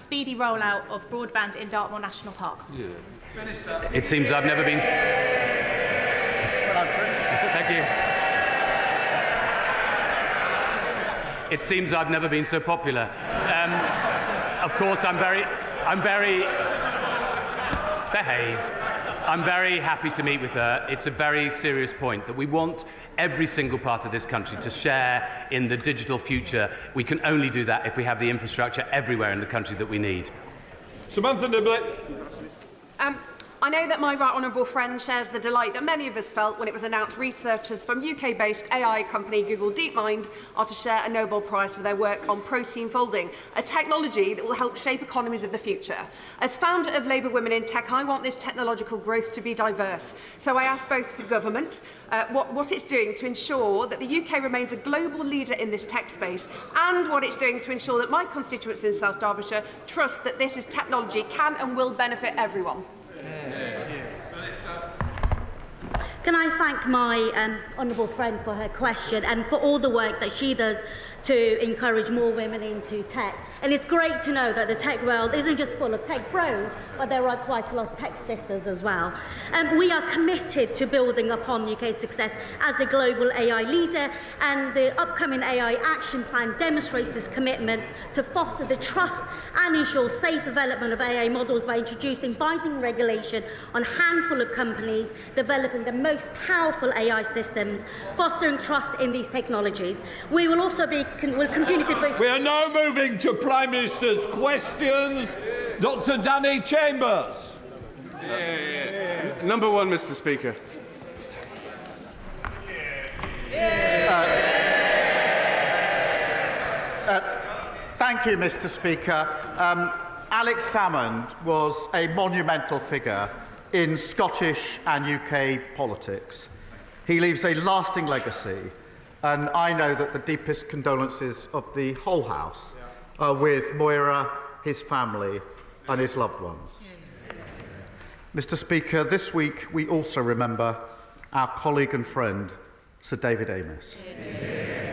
speedy rollout of broadband in Dartmoor National Park? Yeah. It seems I've never been... Thank you. It seems I've never been so popular. Of course, I'm very happy to meet with her. It's a very serious point that we want every single part of this country to share in the digital future. We can only do that if we have the infrastructure everywhere in the country that we need. Samantha Niblett. I know that my right honourable friend shares the delight that many of us felt when it was announced researchers from UK-based AI company Google DeepMind are to share a Nobel Prize for their work on protein folding, a technology that will help shape economies of the future. As founder of Labour Women in Tech, I want this technological growth to be diverse. So I ask both the government what it's doing to ensure that the UK remains a global leader in this tech space, and what it's doing to ensure that my constituents in South Derbyshire trust that this is technology can and will benefit everyone. Can I thank my honourable friend for her question and for all the work that she does to encourage more women into tech. And it's great to know that the tech world isn't just full of tech bros, but there are quite a lot of tech sisters as well. We are committed to building upon UK's success as a global AI leader, and the upcoming AI action plan demonstrates this commitment to foster the trust and ensure safe development of AI models by introducing binding regulation on a handful of companies developing the most powerful AI systems, fostering trust in these technologies. We will also will continue to be... We are now moving to Prime Minister's questions. Dr. Danny Chambers. Number one, Mr. Speaker. Thank you, Mr. Speaker. Alex Salmond was a monumental figure in Scottish and UK politics. He leaves a lasting legacy, and I know that the deepest condolences of the whole House are with Moira, his family and his loved ones. Mr. Speaker, this week we also remember our colleague and friend, Sir David Amess,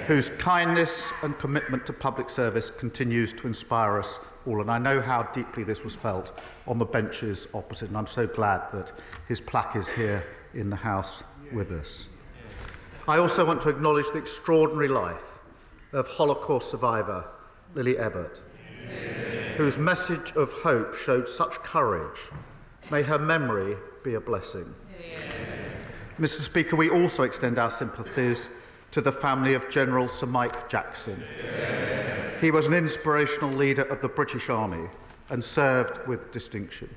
whose kindness and commitment to public service continues to inspire us all. And I know how deeply this was felt on the benches opposite, and I'm so glad that his plaque is here in the House with us. I also want to acknowledge the extraordinary life of Holocaust survivor Lily Ebbert, whose message of hope showed such courage. May her memory be a blessing. Mr. Speaker, we also extend our sympathies to the family of General Sir Mike Jackson. He was an inspirational leader of the British Army and served with distinction.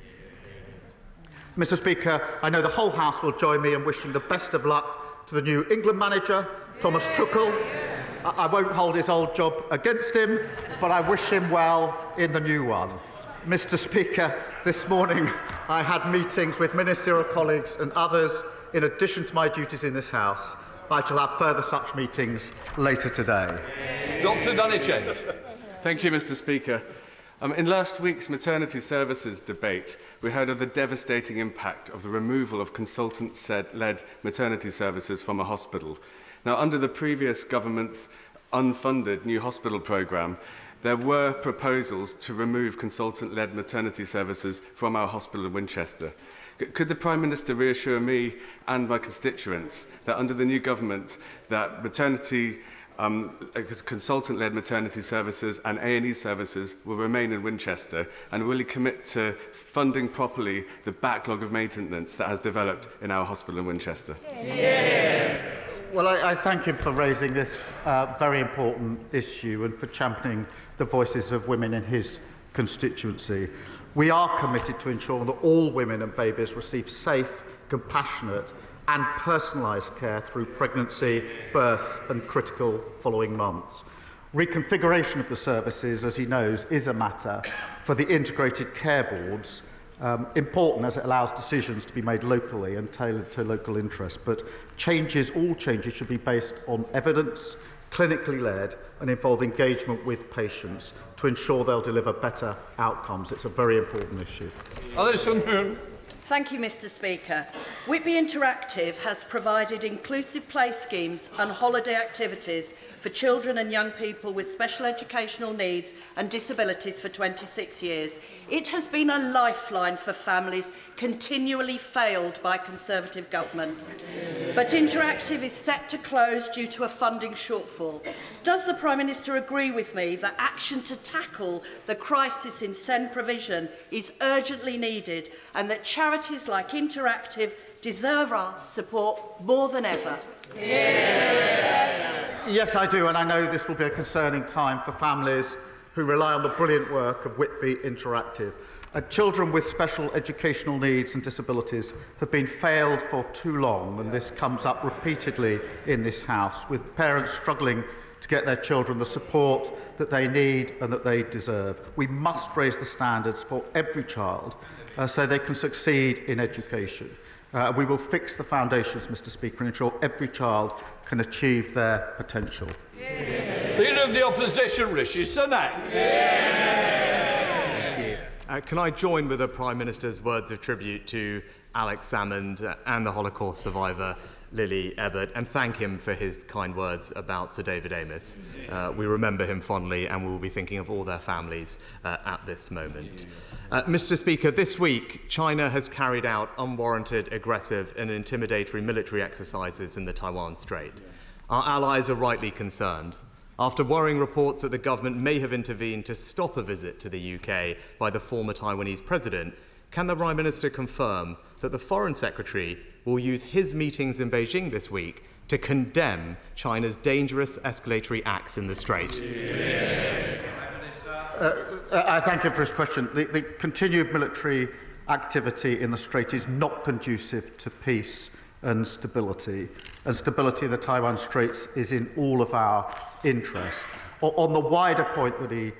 Mr. Speaker, I know the whole House will join me in wishing the best of luck to the new England manager, Thomas Tuchel. I won't hold his old job against him, but I wish him well in the new one. Mr. Speaker, this morning I had meetings with ministerial colleagues and others in addition to my duties in this House. I shall have further such meetings later today. Dr. Danny Chambers. Thank you, Mr. Speaker. In last week's maternity services debate, we heard of the devastating impact of the removal of consultant-led maternity services from a hospital. Now, under the previous government's unfunded new hospital programme, there were proposals to remove consultant-led maternity services from our hospital in Winchester. Could the Prime Minister reassure me and my constituents that under the new government that consultant-led maternity services and A&E services will remain in Winchester, and will he commit to funding properly the backlog of maintenance that has developed in our hospital in Winchester? Well, I thank him for raising this very important issue and for championing the voices of women in his constituency. We are committed to ensuring that all women and babies receive safe, compassionate and personalised care through pregnancy, birth and critical following months. Reconfiguration of the services, as he knows, is a matter for the integrated care boards, important as it allows decisions to be made locally and tailored to local interests. But all changes should be based on evidence, clinically led and involve engagement with patients to ensure they'll deliver better outcomes. It's a very important issue. Alison Moon. Thank you, Mr Speaker. Whitby Interactive has provided inclusive play schemes and holiday activities for children and young people with special educational needs and disabilities for 26 years. It has been a lifeline for families continually failed by Conservative governments. But Interactive is set to close due to a funding shortfall. Does the Prime Minister agree with me that action to tackle the crisis in SEND provision is urgently needed and that charities like Interactive deserve our support more than ever? Yes, I do, and I know this will be a concerning time for families who rely on the brilliant work of Whitby Interactive. Children with special educational needs and disabilities have been failed for too long, and this comes up repeatedly in this House, with parents struggling to get their children the support that they need and that they deserve. We must raise the standards for every child so they can succeed in education. We will fix the foundations, Mr Speaker, and ensure every child can achieve their potential. Leader of the Opposition, Rishi Sunak. Can I join with the Prime Minister's words of tribute to Alex Salmond and the Holocaust survivor Lily Ebbert, and thank him for his kind words about Sir David Amess. We remember him fondly, and we will be thinking of all their families at this moment. Mr Speaker, this week China has carried out unwarranted, aggressive and intimidatory military exercises in the Taiwan Strait. Our allies are rightly concerned. After worrying reports that the government may have intervened to stop a visit to the UK by the former Taiwanese president, can the Prime Minister confirm that the Foreign Secretary will use his meetings in Beijing this week to condemn China's dangerous escalatory acts in the Strait? I thank him for his question. The continued military activity in the Strait is not conducive to peace and stability in the Taiwan Straits is in all of our interest. On the wider point that he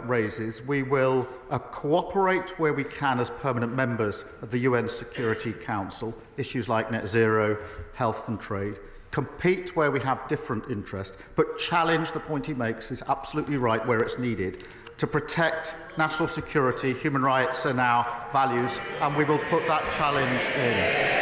raises, we will cooperate where we can as permanent members of the UN Security Council, issues like net zero, health and trade, compete where we have different interests, but challenge, the point he makes is absolutely right, where it's needed, to protect national security, human rights and our values, and we will put that challenge in.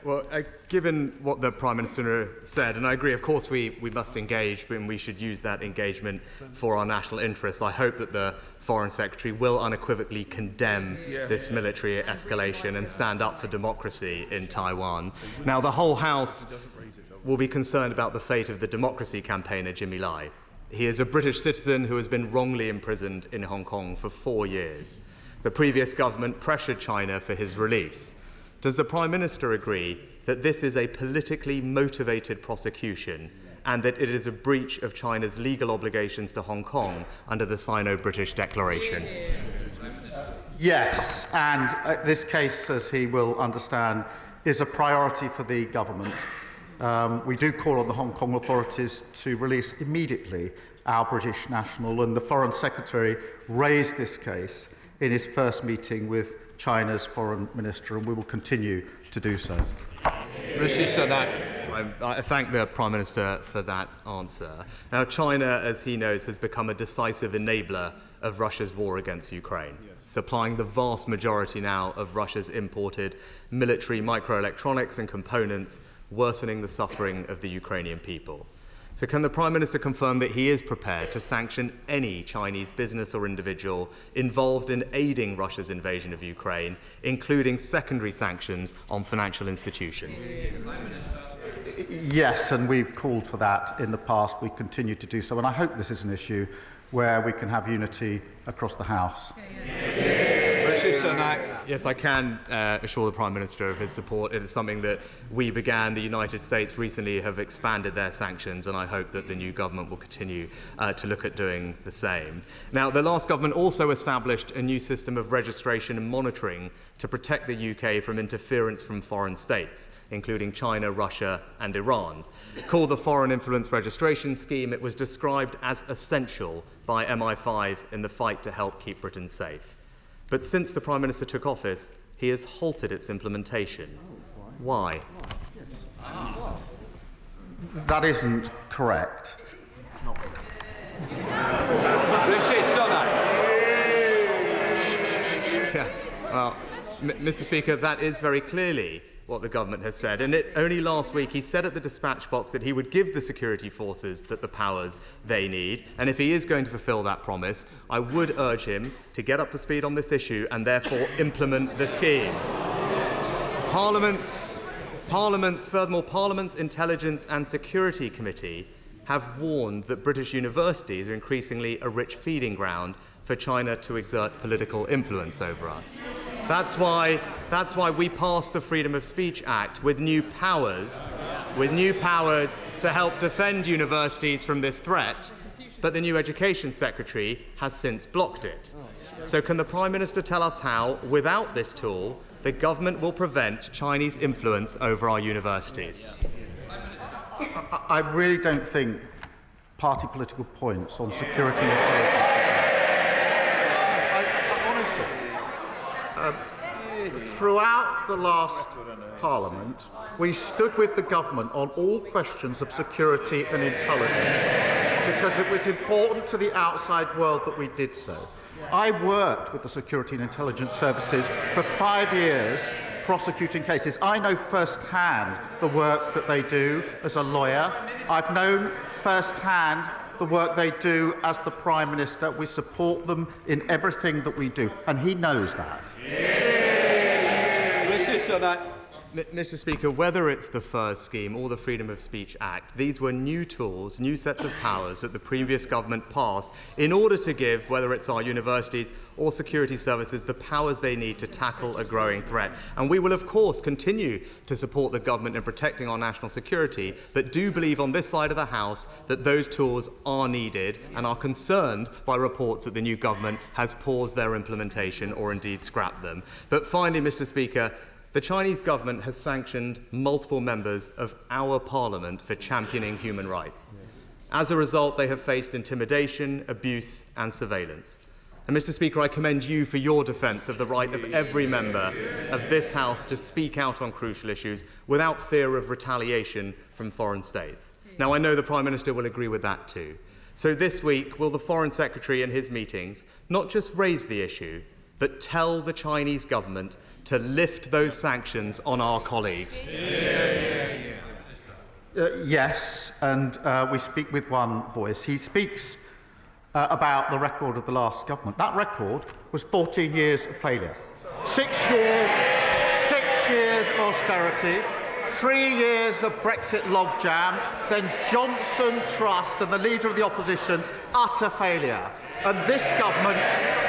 Well, given what the Prime Minister said, and I agree, of course, we must engage, and we should use that engagement for our national interests. I hope that the Foreign Secretary will unequivocally condemn this military escalation and stand up for democracy in Taiwan. Now, the whole House will be concerned about the fate of the democracy campaigner Jimmy Lai. He is a British citizen who has been wrongly imprisoned in Hong Kong for 4 years. The previous government pressured China for his release. Does the Prime Minister agree that this is a politically motivated prosecution and that it is a breach of China's legal obligations to Hong Kong under the Sino-British Declaration? Yes, and this case, as he will understand, is a priority for the government. We do call on the Hong Kong authorities to release immediately our British national, and the Foreign Secretary raised this case in his first meeting with China's Foreign Minister, and we will continue to do so. I thank the Prime Minister for that answer. Now, China, as he knows, has become a decisive enabler of Russia's war against Ukraine, supplying the vast majority now of Russia's imported military microelectronics and components, worsening the suffering of the Ukrainian people. So can the Prime Minister confirm that he is prepared to sanction any Chinese business or individual involved in aiding Russia's invasion of Ukraine, including secondary sanctions on financial institutions? Yes, and we've called for that in the past. We continue to do so, and I hope this is an issue where we can have unity across the House. Yes, I can assure the Prime Minister of his support. It is something that we began. The United States recently have expanded their sanctions, and I hope that the new government will continue to look at doing the same. Now, the last government also established a new system of registration and monitoring to protect the UK from interference from foreign states, including China, Russia and Iran. Called the Foreign Influence Registration Scheme, it was described as essential by MI5 in the fight to help keep Britain safe. But since the Prime Minister took office, he has halted its implementation. Why? That isn't correct. Yeah, well, Mr. Speaker, that is very clearly what the government has said. And only last week he said at the dispatch box that he would give the security forces the powers they need. And if he is going to fulfil that promise, I would urge him to get up to speed on this issue and therefore implement the scheme. Furthermore, Parliament's Intelligence and Security Committee have warned that British universities are increasingly a rich feeding ground for China to exert political influence over us. That's why we passed the Freedom of Speech Act with new powers to help defend universities from this threat, but the new Education Secretary has since blocked it. So can the Prime Minister tell us how, without this tool, the government will prevent Chinese influence over our universities? I really don't think party political points on security and intelligence. Throughout the last Parliament, we stood with the government on all questions of security and intelligence because it was important to the outside world that we did so. I worked with the security and intelligence services for 5 years prosecuting cases. I know firsthand the work that they do as a lawyer. I've known firsthand the work they do as the Prime Minister. We support them in everything that we do, and he knows that. Mr. Speaker, whether it's the FIRS scheme or the Freedom of Speech Act, these were new tools, new sets of powers that the previous government passed in order to give, whether it's our universities or security services, the powers they need to tackle a growing threat. And we will, of course, continue to support the government in protecting our national security, but do believe on this side of the House that those tools are needed and are concerned by reports that the new government has paused their implementation or indeed scrapped them. But finally, Mr. Speaker, the Chinese government has sanctioned multiple members of our parliament for championing human rights. As a result, they have faced intimidation, abuse and surveillance. And Mr. Speaker, I commend you for your defence of the right of every member of this House to speak out on crucial issues without fear of retaliation from foreign states. Now, I know the Prime Minister will agree with that too. So this week, will the Foreign Secretary in his meetings not just raise the issue, but tell the Chinese government to lift those sanctions on our colleagues? Yes, and we speak with one voice. He speaks about the record of the last government. That record was 14 years of failure. 6 years austerity, 3 years of Brexit logjam, then Johnson Trust and the Leader of the Opposition, utter failure. And this government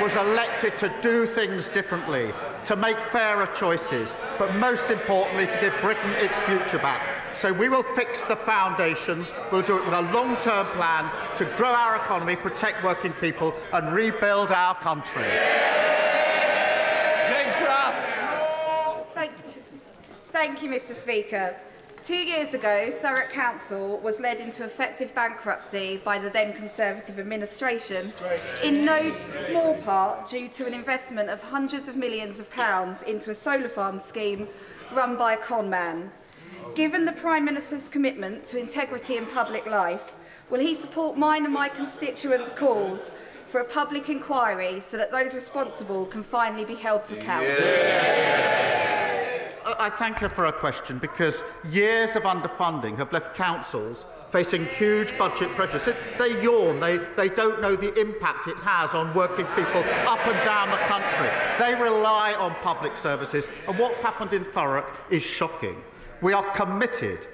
was elected to do things differently, to make fairer choices, but most importantly to give Britain its future back. So we will fix the foundations, we'll do it with a long-term plan to grow our economy, protect working people and rebuild our country. Jane Craft. Thank you, Mr. Speaker. 2 years ago, Thurrock Council was led into effective bankruptcy by the then Conservative administration, in no small part due to an investment of hundreds of millions of pounds into a solar farm scheme run by a con man. Given the Prime Minister's commitment to integrity in public life, will he support mine and my constituents' calls for a public inquiry so that those responsible can finally be held to account? I thank her for her question because years of underfunding have left councils facing huge budget pressures. They yawn, they don't know the impact it has on working people up and down the country. They rely on public services, and what's happened in Thurrock is shocking. We are committed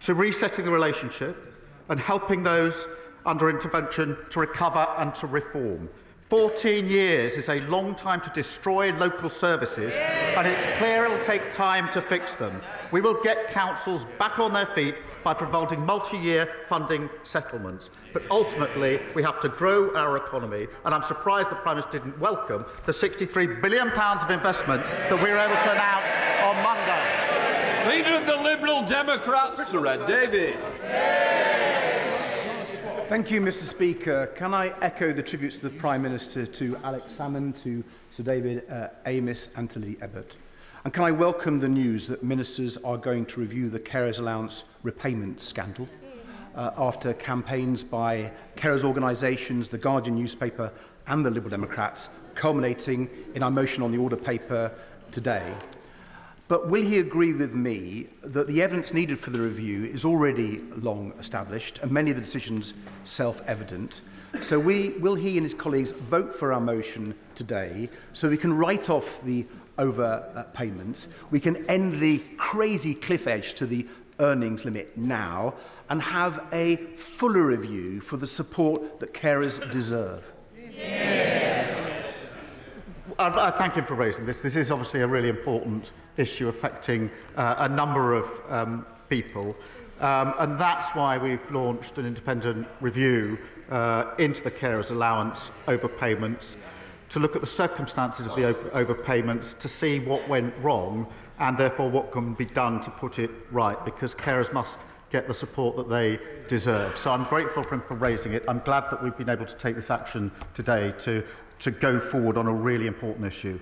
to resetting the relationship and helping those under intervention to recover and to reform. 14 years is a long time to destroy local services, and it's clear it will take time to fix them. We will get councils back on their feet by providing multi-year funding settlements. But ultimately, we have to grow our economy, and I'm surprised the Prime Minister didn't welcome the £63 billion of investment that we were able to announce on Monday. Leader of the Liberal Democrats, Sir Ed Davey. Thank you, Mr. Speaker. Can I echo the tributes of the Prime Minister to Alex Salmond, to Sir David Amess and to Lily Ebbott? And can I welcome the news that ministers are going to review the carers allowance repayment scandal after campaigns by carers organisations, the Guardian newspaper and the Liberal Democrats, culminating in our motion on the order paper today. But will he agree with me that the evidence needed for the review is already long established and many of the decisions self-evident? So will he and his colleagues vote for our motion today so we can write off the overpayments, we can end the crazy cliff edge to the earnings limit now and have a fuller review for the support that carers deserve? I thank him for raising this. This is obviously a really important issue affecting a number of people. And that's why we've launched an independent review into the carers' allowance overpayments to look at the circumstances of the overpayments, to see what went wrong and therefore what can be done to put it right, because carers must get the support that they deserve. So I'm grateful for him for raising it. I'm glad that we've been able to take this action today to go forward on a really important issue.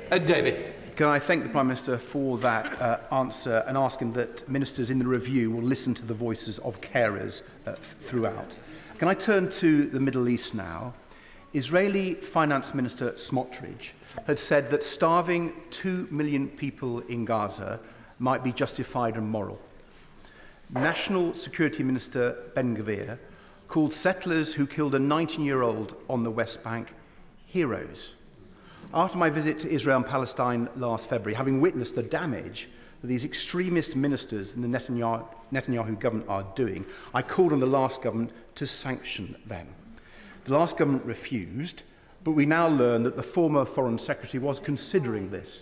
David. Can I thank the Prime Minister for that answer and ask him that ministers in the review will listen to the voices of carers throughout. Can I turn to the Middle East now? Israeli Finance Minister Smotrich had said that starving 2 million people in Gaza might be justified and moral. National Security Minister Ben-Gvir called settlers who killed a 19-year-old on the West Bank heroes. After my visit to Israel and Palestine last February, having witnessed the damage that these extremist ministers in the Netanyahu government are doing, I called on the last government to sanction them. The last government refused, but we now learn that the former Foreign Secretary was considering this.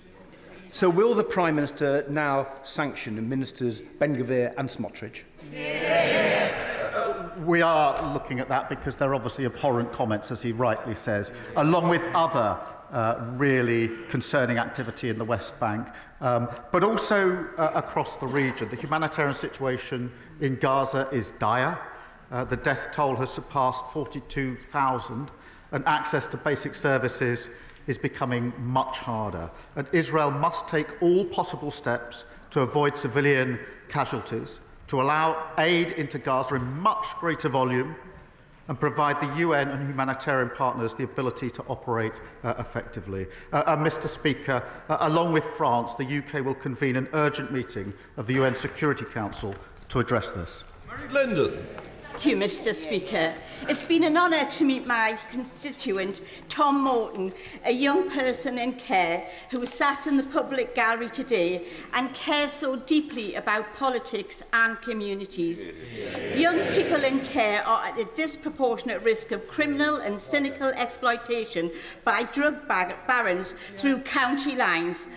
So will the Prime Minister now sanction Ministers Ben-Gvir and Smotrich? We are looking at that because they're obviously abhorrent comments, as he rightly says, along with other really concerning activity in the West Bank, but also across the region. The humanitarian situation in Gaza is dire. The death toll has surpassed 42,000, and access to basic services is becoming much harder. And Israel must take all possible steps to avoid civilian casualties, to allow aid into Gaza in much greater volume, and provide the UN and humanitarian partners the ability to operate effectively. Mr. Speaker, along with France, the UK will convene an urgent meeting of the UN Security Council to address this. Lyndon. Thank you, Mr. Speaker. It's been an honour to meet my constituent, Tom Morton, a young person in care who sat in the public gallery today and cares so deeply about politics and communities. Young people in care are at a disproportionate risk of criminal and cynical exploitation by drug barons through county lines.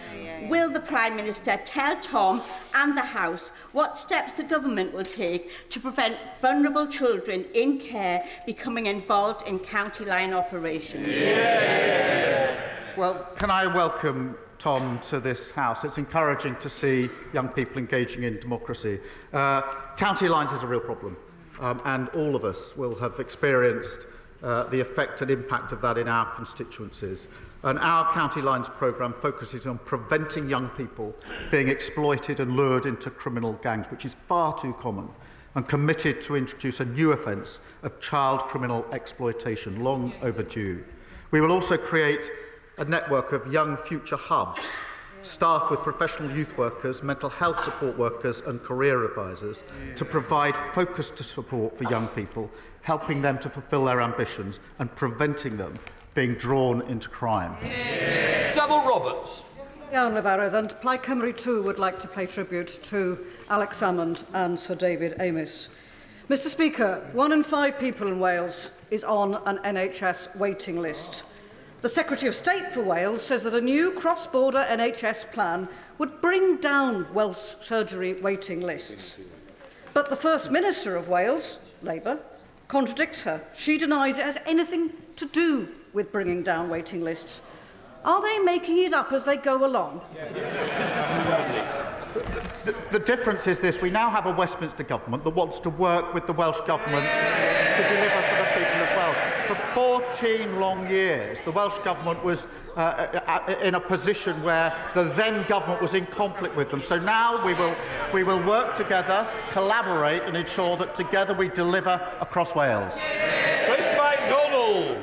Will the Prime Minister tell Tom and the House what steps the government will take to prevent vulnerable children in care becoming involved in county line operations? Well, can I welcome Tom to this House? It's encouraging to see young people engaging in democracy. County lines is a real problem, and all of us will have experienced the effect and impact of that in our constituencies. And our County Lines programme focuses on preventing young people being exploited and lured into criminal gangs, which is far too common, and committed to introduce a new offence of child criminal exploitation, long overdue. We will also create a network of young future hubs, staffed with professional youth workers, mental health support workers and career advisors, to provide focused support for young people, helping them to fulfil their ambitions and preventing them being drawn into crime. Samuel Roberts. Iawn Lefarydd, and Plaid Cymru too would like to pay tribute to Alex Salmond and Sir David Amess. Mr. Speaker, 1 in 5 people in Wales is on an NHS waiting list. The Secretary of State for Wales says that a new cross-border NHS plan would bring down Welsh surgery waiting lists. But the First Minister of Wales, Labour, contradicts her. She denies it has anything to do with bringing down waiting lists. Are they making it up as they go along? The difference is this: we now have a Westminster government that wants to work with the Welsh government to deliver for the people of Wales. For 14 long years, the Welsh government was in a position where the then government was in conflict with them. So now we will work together, collaborate and ensure that together we deliver across Wales. Chris MacDonald.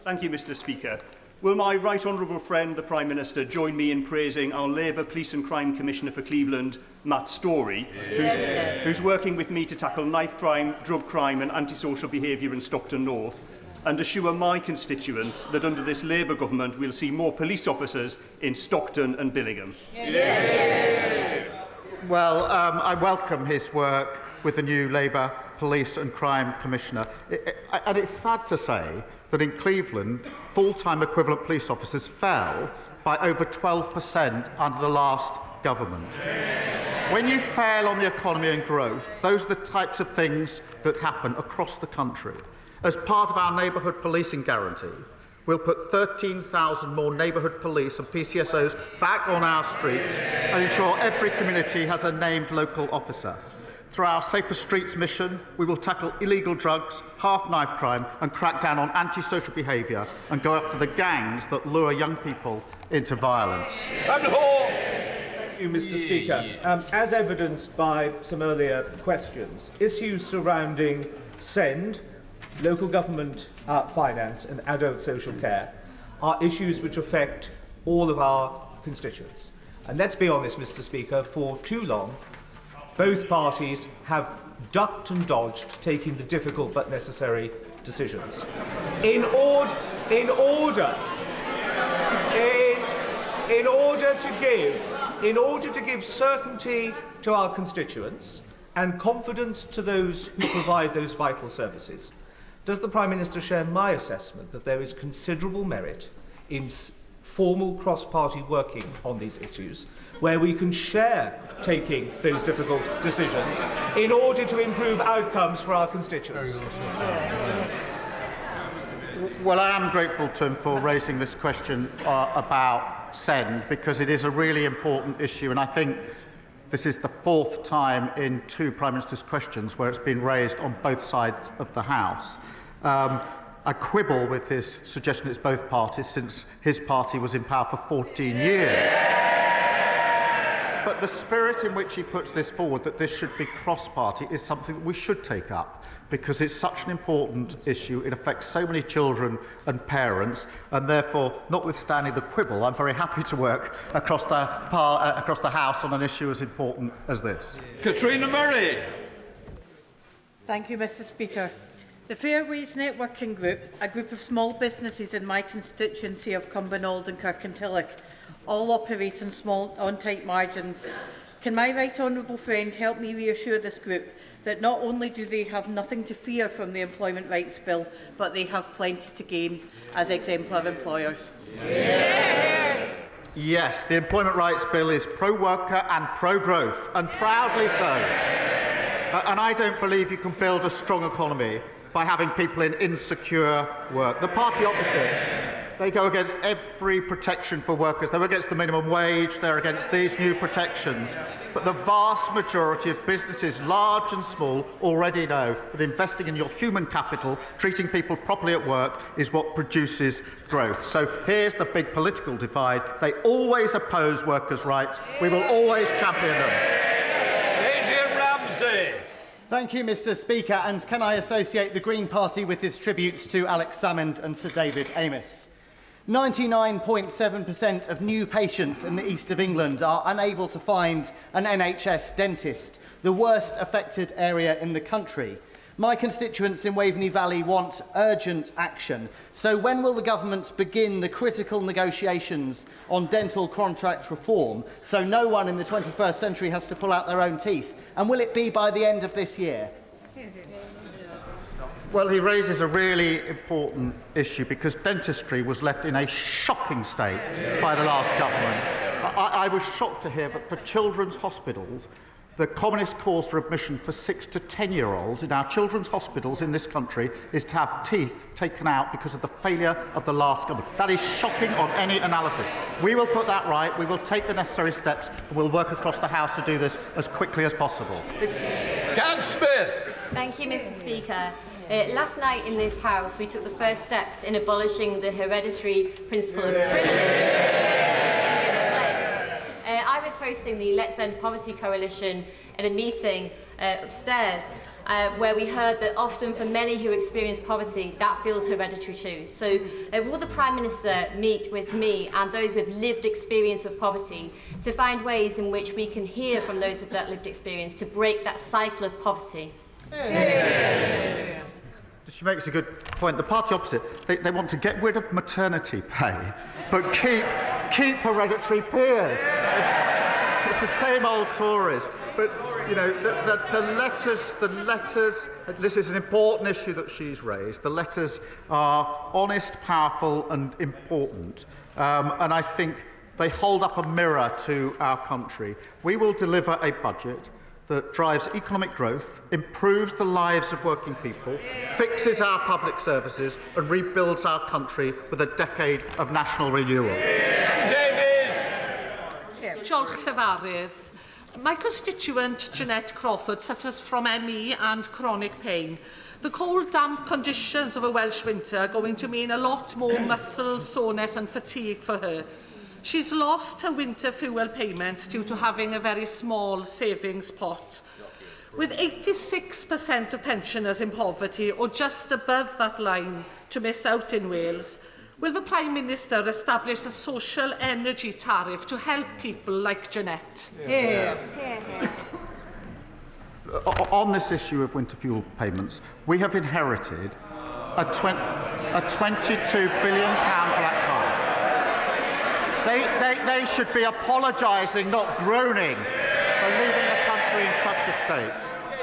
Thank you, Mr. Speaker. Will my right honourable friend, the Prime Minister, join me in praising our Labour Police and Crime Commissioner for Cleveland, Matt Storey, who's working with me to tackle knife crime, drug crime and antisocial behaviour in Stockton North, and assure my constituents that under this Labour government we'll see more police officers in Stockton and Billingham. Well, I welcome his work with the new Labour Police and Crime Commissioner. And it's sad to say that in Cleveland, full-time equivalent police officers fell by over 12% under the last government. When you fail on the economy and growth, those are the types of things that happen across the country. As part of our neighbourhood policing guarantee, we'll put 13,000 more neighbourhood police and PCSOs back on our streets and ensure every community has a named local officer. Through our Safer Streets mission, we will tackle illegal drugs, half-knife crime and crack down on antisocial behaviour and go after the gangs that lure young people into violence. Thank you, Mr. Speaker. As evidenced by some earlier questions, issues surrounding SEND, local government finance and adult social care are issues which affect all of our constituents. And let's be honest, Mr. Speaker, for too long, both parties have ducked and dodged taking the difficult but necessary decisions. In order to give certainty to our constituents and confidence to those who provide those vital services, does the Prime Minister share my assessment that there is considerable merit in formal cross-party working on these issues, where we can share taking those difficult decisions in order to improve outcomes for our constituents? Well, I am grateful to him for raising this question about SEND, because it is a really important issue, and I think this is the fourth time in two Prime Minister's questions where it's been raised on both sides of the House. I quibble with his suggestion it's both parties, since his party was in power for 14 years. But the spirit in which he puts this forward, that this should be cross-party, is something that we should take up, because it's such an important issue. It affects so many children and parents, and therefore, notwithstanding the quibble, I'm very happy to work across the House on an issue as important as this. Katrina Murray. Thank you, Mr. Speaker. The Fairways Networking Group, a group of small businesses in my constituency of Cumbernauld and Kirkintilloch, all operate on tight margins. Can my right honourable friend help me reassure this group that not only do they have nothing to fear from the Employment Rights Bill, but they have plenty to gain as exemplar employers? Yes, the Employment Rights Bill is pro-worker and pro-growth, and proudly so. And I don't believe you can build a strong economy by having people in insecure work. The party opposite, they go against every protection for workers. They're against the minimum wage, they're against these new protections. But the vast majority of businesses, large and small, already know that investing in your human capital, treating people properly at work, is what produces growth. So here's the big political divide. They always oppose workers' rights. We will always champion them. Thank you, Mr. Speaker, and can I associate the Green Party with his tributes to Alex Salmond and Sir David Amess. 99.7% of new patients in the east of England are unable to find an NHS dentist, the worst affected area in the country. My constituents in Waveney Valley want urgent action. So when will the government begin the critical negotiations on dental contract reform so no one in the 21st century has to pull out their own teeth? And will it be by the end of this year? Well, he raises a really important issue, because dentistry was left in a shocking state by the last government. I was shocked to hear that for children's hospitals, the commonest cause for admission for 6 to 10-year-olds in our children's hospitals in this country is to have teeth taken out because of the failure of the last government. That is shocking on any analysis. We will put that right, we will take the necessary steps, and we'll work across the House to do this as quickly as possible. Dan Smith. Thank you, Mr. Speaker. Last night in this House, we took the first steps in abolishing the hereditary principle of privilege. I was was hosting the Let's End Poverty Coalition at a meeting upstairs, where we heard that often for many who experience poverty, that feels hereditary too. So will the Prime Minister meet with me and those with lived experience of poverty to find ways in which we can hear from those with that lived experience to break that cycle of poverty? Yeah. She makes a good point. The party opposite, they want to get rid of maternity pay, but keep hereditary peers. It's the same old Tories. But, you know, the letters, this is an important issue that she's raised. The letters are honest, powerful and important. And I think they hold up a mirror to our country. We will deliver a budget that drives economic growth, improves the lives of working people, fixes our public services and rebuilds our country with a decade of national renewal. Davies! Diolch Llefarydd. My constituent Jeanette Crawford suffers from ME and chronic pain. The cold, damp conditions of a Welsh winter are going to mean a lot more muscle soreness and fatigue for her. She's lost her winter fuel payments due to having a very small savings pot. With 86% of pensioners in poverty or just above that line to miss out in Wales, will the Prime Minister establish a social energy tariff to help people like Jeanette? Yeah. On this issue of winter fuel payments, we have inherited a £22 billion black card. They should be apologising, not groaning, for leaving the country in such a state.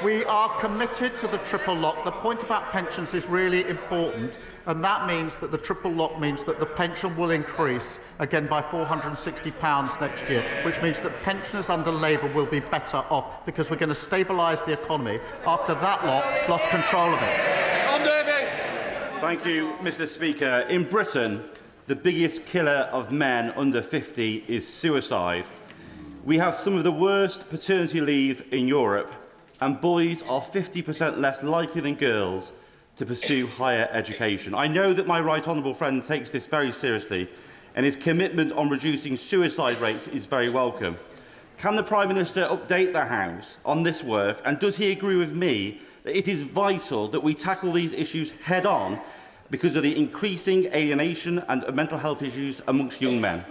We are committed to the triple lock. The point about pensions is really important, and that means that the triple lock means that the pension will increase again by £460 next year, which means that pensioners under Labour will be better off because we're going to stabilise the economy after that lot lost control of it. Thank you, Mr. Speaker. In Britain, the biggest killer of men under 50 is suicide. We have some of the worst paternity leave in Europe, and boys are 50% less likely than girls to pursue higher education. I know that my right honourable friend takes this very seriously, and his commitment on reducing suicide rates is very welcome. Can the Prime Minister update the House on this work, and does he agree with me that it is vital that we tackle these issues head-on because of the increasing alienation and mental health issues amongst young men?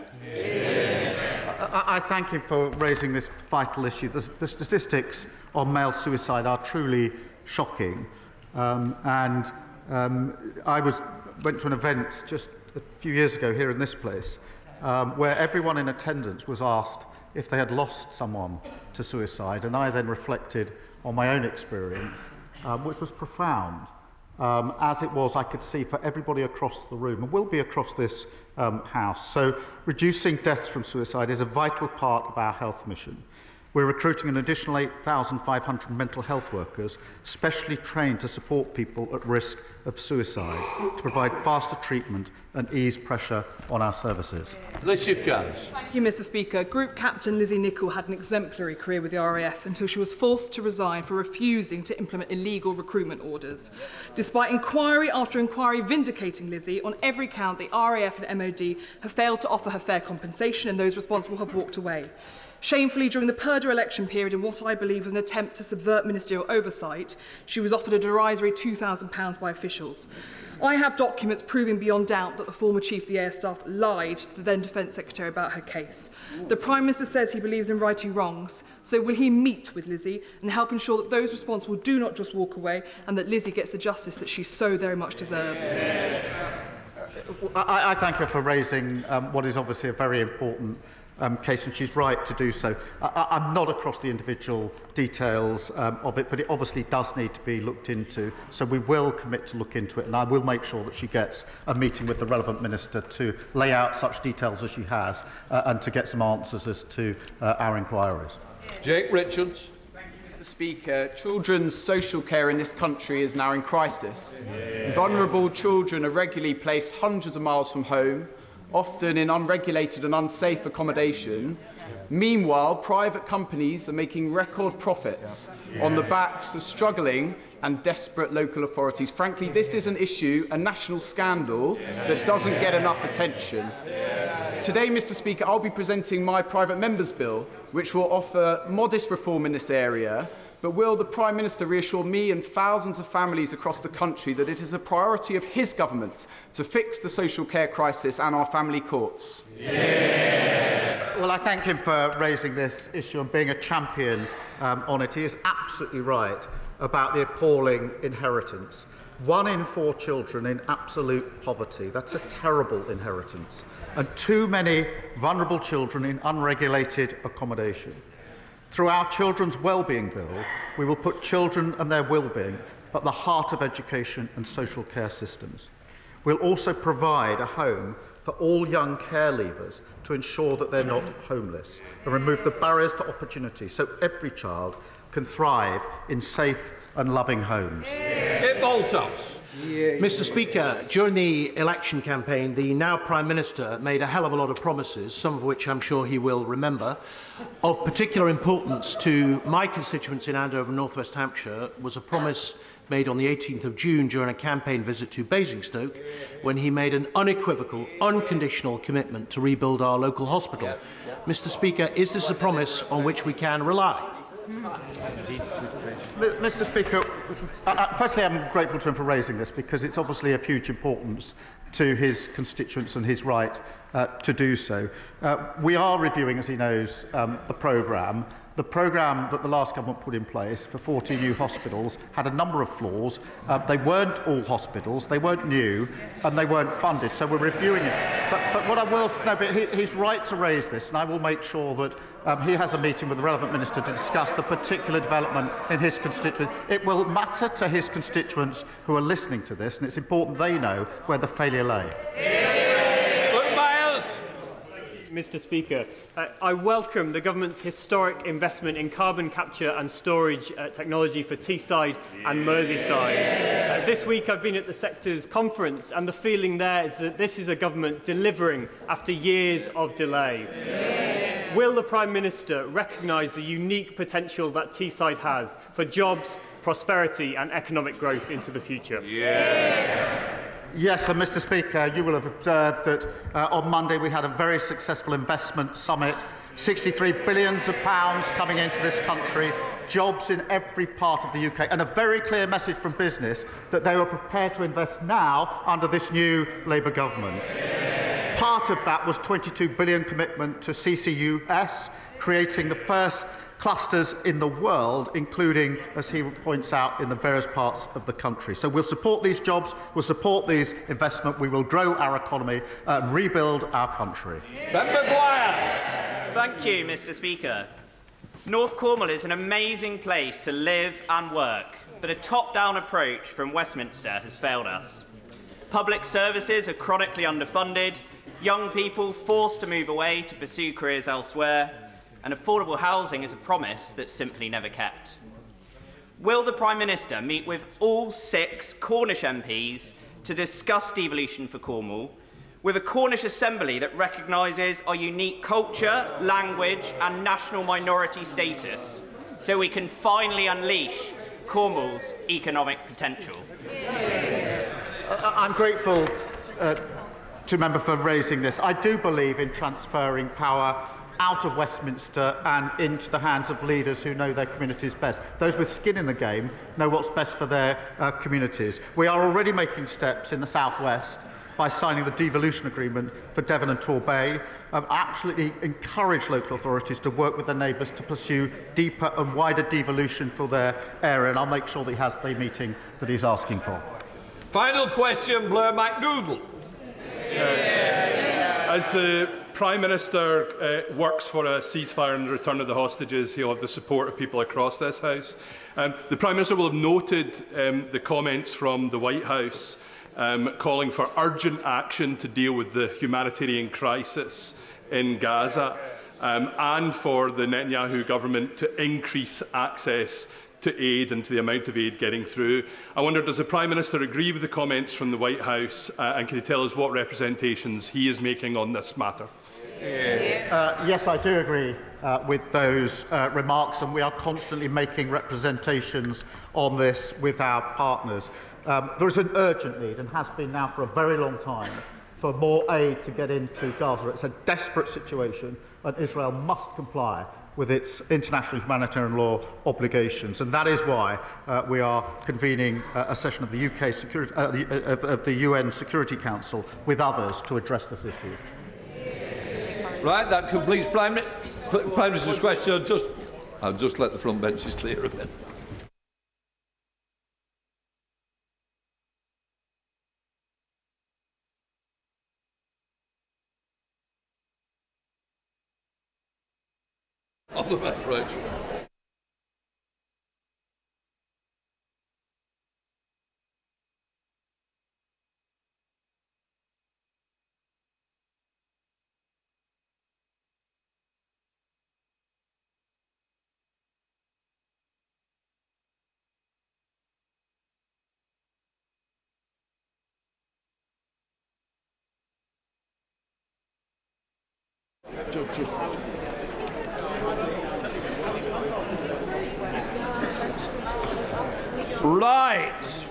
I thank you for raising this vital issue. The statistics on male suicide are truly shocking. I went to an event just a few years ago here in this place where everyone in attendance was asked if they had lost someone to suicide, and I then reflected on my own experience, which was profound. As it was, I could see, for everybody across the room, and will be across this House. So reducing deaths from suicide is a vital part of our health mission. We're recruiting an additional 8,500 mental health workers, specially trained to support people at risk of suicide, to provide faster treatment and ease pressure on our services. Thank you, Mr. Speaker. Group Captain Lizzie Nichol had an exemplary career with the RAF until she was forced to resign for refusing to implement illegal recruitment orders. Despite inquiry after inquiry vindicating Lizzie, on every count the RAF and MOD have failed to offer her fair compensation, and those responsible have walked away. Shamefully, during the Purdah election period, in what I believe was an attempt to subvert ministerial oversight, she was offered a derisory £2,000 by officials. I have documents proving beyond doubt that the former Chief of the Air Staff lied to the then Defence Secretary about her case. The Prime Minister says he believes in righting wrongs, so will he meet with Lizzie and help ensure that those responsible do not just walk away and that Lizzie gets the justice that she so very much deserves? I thank her for raising what is obviously a very important case, and she's right to do so. I'm not across the individual details of it, but it obviously does need to be looked into. So we will commit to look into it, and I will make sure that she gets a meeting with the relevant minister to lay out such details as she has and to get some answers as to our inquiries. Jake Richards. Mr. Speaker, children's social care in this country is now in crisis. Vulnerable children are regularly placed hundreds of miles from home, often in unregulated and unsafe accommodation. Meanwhile, private companies are making record profits on the backs of struggling and desperate local authorities. Frankly, this is an issue, a national scandal, that doesn't get enough attention. Today, Mr. Speaker, I'll be presenting my private member's bill, which will offer modest reform in this area. But will the Prime Minister reassure me and thousands of families across the country that it is a priority of his government to fix the social care crisis and our family courts? Yeah. Well, I thank him for raising this issue and being a champion on it. He is absolutely right about the appalling inheritance. 1 in 4 children in absolute poverty. That's a terrible inheritance. And too many vulnerable children in unregulated accommodation. Through our Children's Wellbeing Bill, we will put children and their wellbeing at the heart of education and social care systems. We'll also provide a home for all young care leavers to ensure that they're not homeless and remove the barriers to opportunity so every child can thrive in safe and loving homes. Mr. Speaker, during the election campaign, the now Prime Minister made a hell of a lot of promises, some of which I'm sure he will remember. Of particular importance to my constituents in Andover, North West Hampshire, was a promise made on the 18th of June during a campaign visit to Basingstoke, when he made an unequivocal, unconditional commitment to rebuild our local hospital. Mr. Speaker, is this a promise on which we can rely? Mr. Speaker, firstly, I'm grateful to him for raising this because it's obviously of huge importance to his constituents and his right to do so. We are reviewing, as he knows, the programme. The programme that the last government put in place for 40 new hospitals had a number of flaws. They weren't all hospitals, they weren't new, and they weren't funded, so we're reviewing it. But what I will say, no, but he's right to raise this, and I will make sure that he has a meeting with the relevant minister to discuss the particular development in his constituency. It will matter to his constituents who are listening to this, and it's important they know where the failure lay. Mr. Speaker, I welcome the government's historic investment in carbon capture and storage technology for Teesside and Merseyside. This week I've been at the sector's conference, and the feeling there is that this is a government delivering after years of delay. Will the Prime Minister recognise the unique potential that Teesside has for jobs, prosperity and economic growth into the future? Yes, and Mr. Speaker, you will have observed that on Monday we had a very successful investment summit, £63 billion coming into this country, jobs in every part of the UK, and a very clear message from business that they were prepared to invest now under this new Labour government. Part of that was £22 billion commitment to CCUS, creating the first clusters in the world, including, as he points out, in the various parts of the country. So we'll support these jobs, we'll support these investment, we will grow our economy and rebuild our country. Thank you, Mr. Speaker. North Cornwall is an amazing place to live and work, but a top-down approach from Westminster has failed us. Public services are chronically underfunded, young people forced to move away to pursue careers elsewhere, and affordable housing is a promise that's simply never kept. Will the Prime Minister meet with all 6 Cornish MPs to discuss devolution for Cornwall, with a Cornish Assembly that recognises our unique culture, language and national minority status, so we can finally unleash Cornwall's economic potential? I'm grateful to member for raising this. I do believe in transferring power out of Westminster and into the hands of leaders who know their communities best. Those with skin in the game know what's best for their communities. We are already making steps in the South West by signing the devolution agreement for Devon and Torbay. I absolutely encourage local authorities to work with their neighbours to pursue deeper and wider devolution for their area, and I'll make sure that he has the meeting that he's asking for. Final question, Blair MacDougall. As the Prime Minister works for a ceasefire and the return of the hostages, he'll have the support of people across this House. The Prime Minister will have noted the comments from the White House calling for urgent action to deal with the humanitarian crisis in Gaza and for the Netanyahu government to increase access to aid and to the amount of aid getting through. I wonder, does the Prime Minister agree with the comments from the White House and can he tell us what representations he is making on this matter? Yes, I do agree with those remarks, and we are constantly making representations on this with our partners. There is an urgent need, and has been now for a very long time, for more aid to get into Gaza. It's a desperate situation, and Israel must comply with its international humanitarian law obligations. And that is why we are convening a session of the the UN Security Council with others to address this issue. Right, that completes Prime Minister's question. I'll just let the front benches clear a bit. All the best, Rachel. Right.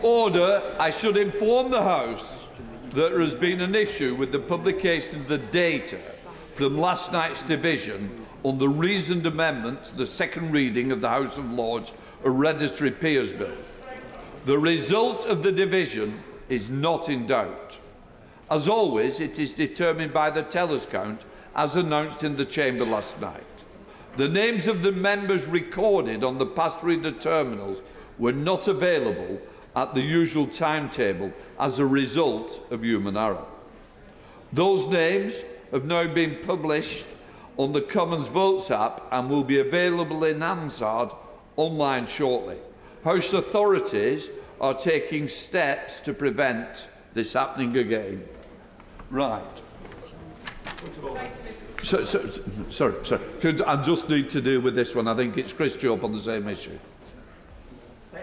Order. I should inform the House that there has been an issue with the publication of the data from last night's division on the reasoned amendment to the second reading of the House of Lords Hereditary Peers Bill. The result of the division is not in doubt. As always, it is determined by the tellers' count, as announced in the Chamber last night. The names of the members recorded on the pass reader terminals were not available at the usual timetable as a result of human error. Those names have now been published on the Commons Votes app and will be available in Hansard online shortly. House authorities are taking steps to prevent this happening again. Right. Sorry. I just need to deal with this one. I think it's Chris Job on the same issue.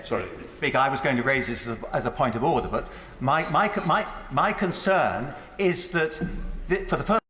Sorry. Speaker, I was going to raise this as a point of order, but my concern is that for the first